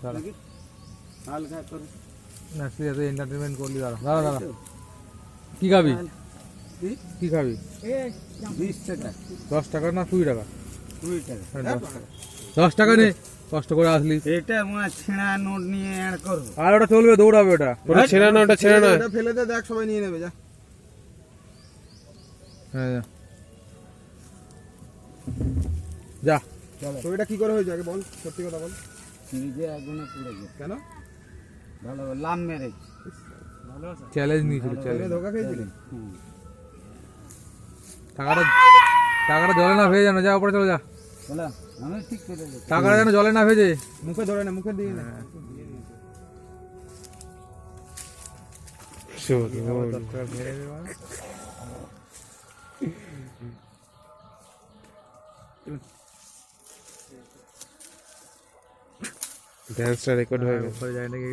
দাঁড়া হালকা করে না তুই এত এন্টারটেনমেন্ট করলি দাঁড়া দাঁড়া দাঁড়া কি খাবি কি খাবি 20 টাকা 10 টাকা না 20 টাকা 20 টাকা হ্যাঁ, 10 টাকা নে কষ্ট করে আসলি এটা মনে ছেঁড়া নোট নিয়ে অ্যাড করবো আর ওটা চলবে দৌড়াবে ওটা ওটা ছেঁড়া না ওটা ছেঁড়া না এটা ফেলে দে দেখ সবাই নিয়ে নেবে যা হ্যাঁ যা তো এটা কি করে হয়েছে আগে বল সত্যি কথা বল নিজে আগুনে পুড়ে গেছে কেন ভালো লাম মেরেছে চ্যালেঞ্জ নিয়েছিল এনে চ্যালেঞ্জ ধোকা খেয়েছিলি টাকাটা টাকাটা জলে না ভেজে জানো যা উপরে চলে যা বলো আমি ঠিক করে দেবো টাকাটা যেন জলে না ভেজে মুখে ধরে না মুখে দিয়ে না ড্যান্সটা রেকর্ড হয়ে গেছে যায় নাকি